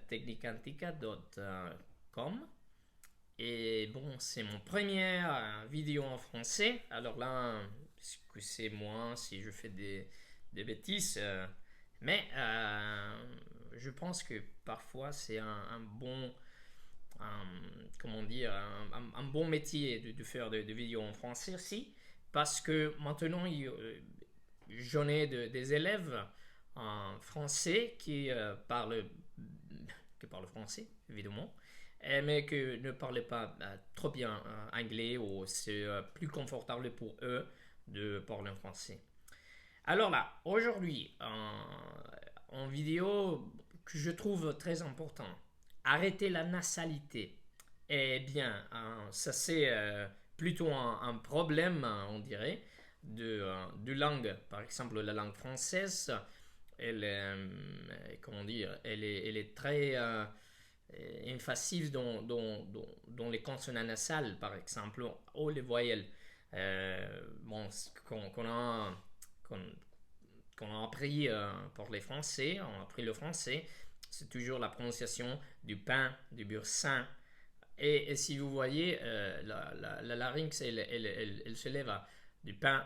technicantica.com et bon, c'est mon première vidéo en français. Alors là, excusez-moi si je fais des bêtises, mais je pense que parfois c'est un bon, comment dire, un bon métier de faire de vidéos en français aussi, parce que maintenant j'en ai des élèves en français qui parlent français, évidemment, mais qui ne parlent pas trop bien anglais ou c'est plus confortable pour eux de parler en français. Alors là, aujourd'hui, en vidéo que je trouve très important, arrêter la nasalité. Eh bien, ça c'est plutôt un problème, on dirait, de langue. Par exemple, la langue française, comment dire, elle est très emphasis dans les consonnes nasales, par exemple, ou les voyelles. Bon, qu'on, qu'on a appris pour les Français, on a appris le français, c'est toujours la prononciation du pain, du beurre sain. Et si vous voyez, la larynx, elle se lève à du pain,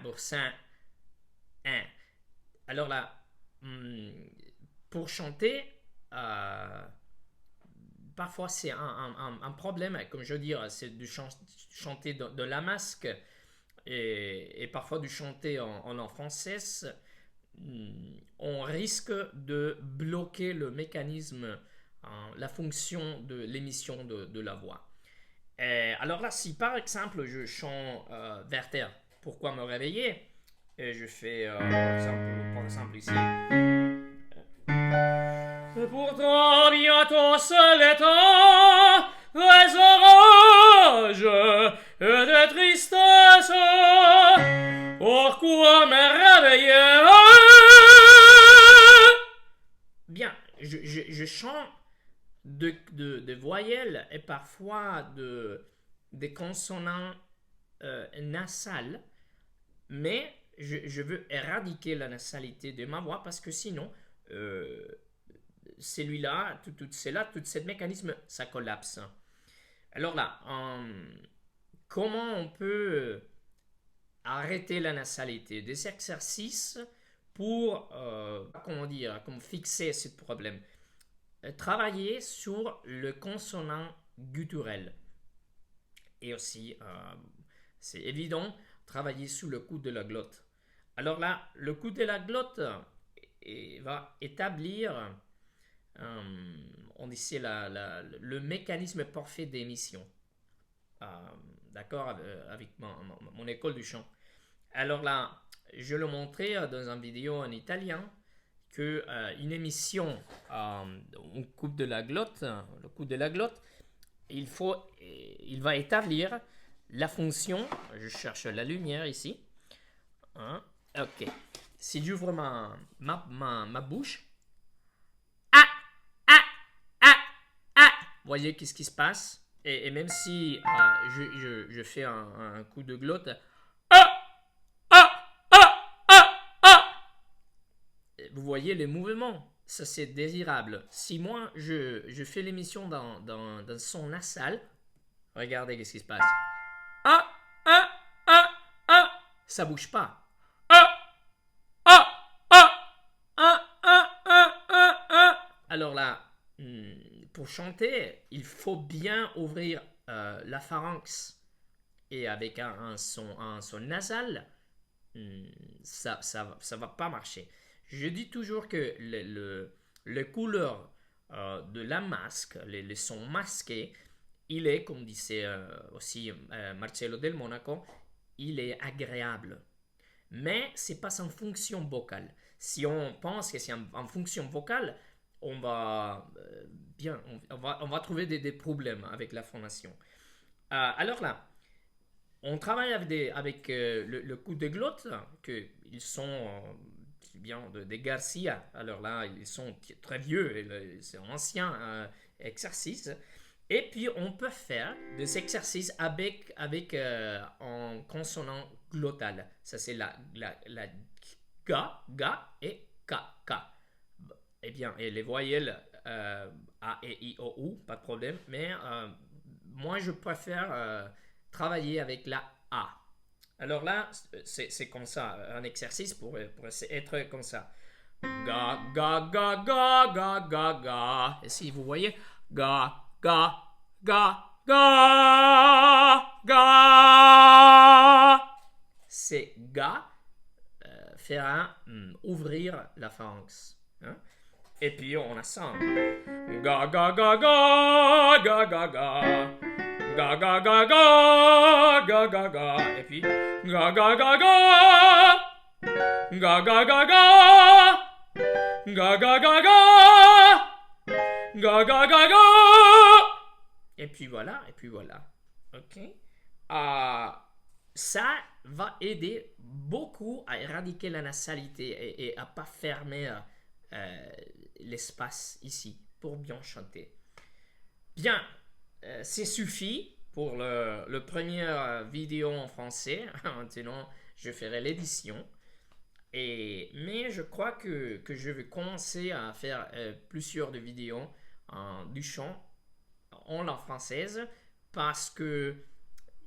beurre sain, un. Alors là, pour chanter, euh, parfois c'est un problème, comme je veux dire, c'est de chanter de la masque et parfois de chanter en langue française. On risque de bloquer le mécanisme, la fonction de l'émission de la voix. Alors là, si par exemple je chante Werther, pourquoi me réveiller? Et je fais par exemple ici. Et pourtant bientôt se l'étend les orages et des tristesses. Pourquoi me réveiller? Bien, je chante de voyelles et parfois des consonants nasales, mais je veux éradiquer la nasalité de ma voix parce que sinon, celui-là, tout ce mécanisme, ça collapse. Alors là, comment on peut arrêter la nasalité? Des exercices pour, comment dire, comme fixer ce problème. Travailler sur le consonant gutturel. Et aussi, c'est évident, travailler sur le coude de la glotte. Alors là, le coude de la glotte va établir, on dit c'est le mécanisme parfait d'émission. Euh, d'accord, avec mon école du chant. Alors là, je le montrais dans une vidéo en italien que une émission, on coupe de la glotte, le coude de la glotte, il va établir la fonction. Je cherche la lumière ici. Hein, ok. Si j'ouvre ma bouche, ah, ah, ah, ah, voyez qu'est-ce qui se passe? Et même si je fais un coup de glotte, ah, ah, ah, ah, ah, vous voyez les mouvements. Ça, c'est désirable. Si moi, je fais l'émission dans son nasal, regardez qu'est-ce qui se passe. Ah, ah, ah, ah, ça bouge pas. Ah, ah, ah, ah, ah, ah, ah, ah. Alors là, pour chanter, il faut bien ouvrir la pharynx. Et avec un son nasal, ça va pas marcher. Je dis toujours que le couleur de la masque, les sons masqués, il est, comme disait aussi Marcello del Monaco, il est agréable. Mais c'est pas en fonction vocale. Si on pense que c'est en fonction vocale, on va on va trouver des problèmes avec la phonation. Alors là, on travaille avec le coup de glotte, que ils sont bien des Garcia. Alors là, ils sont très vieux, c'est un ancien exercice. Et puis, on peut faire des exercices avec en consonant glottale. Ça, c'est la ga et ka. eh bien, et les voyelles A, E, I, O, U, pas de problème, mais moi je préfère travailler avec la A. Alors là, c'est comme ça, un exercice pour être comme ça. Ga, ga, ga, ga, ga, ga, ga. Et si vous voyez, ga, ga, ga, ga, ga. C'est ga fera ouvrir la pharynx. Hein? Et puis on a ça. Ga, ga, ga, ga, ga, ga, ga. Ga, ga, ga, ga, ga, ga, ga. Et puis ga, ga, ga, ga. Ga, ga, ga, ga. Ga, ga, ga, ga. Ga, ga, ga, ga. Et puis voilà, et puis voilà. Ok. Ça va aider beaucoup à éradiquer la nasalité et à ne pas fermer l'espace ici pour bien chanter. Bien, c'est suffit pour le première vidéo en français. Maintenant, je ferai l'édition. Mais je crois que je vais commencer à faire plusieurs de vidéos du chant en langue française parce que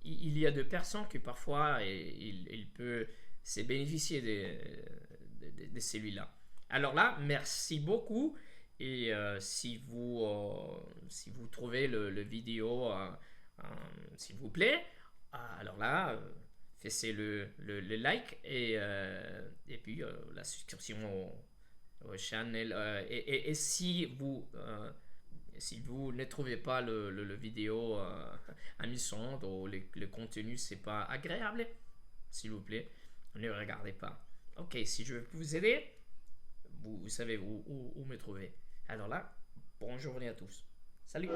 il y a des personnes qui parfois il peut se bénéficier de celui-là. Alors là, merci beaucoup. Et si vous trouvez le vidéo, s'il vous plaît, alors là, faites le like et puis la subscription au channel. Et si vous ne trouvez pas le vidéo amusante ou le contenu c'est pas agréable, s'il vous plaît, ne regardez pas. Ok, si je peux vous aider, vous savez où me trouver. Alors là, bonne journée à tous. Salut.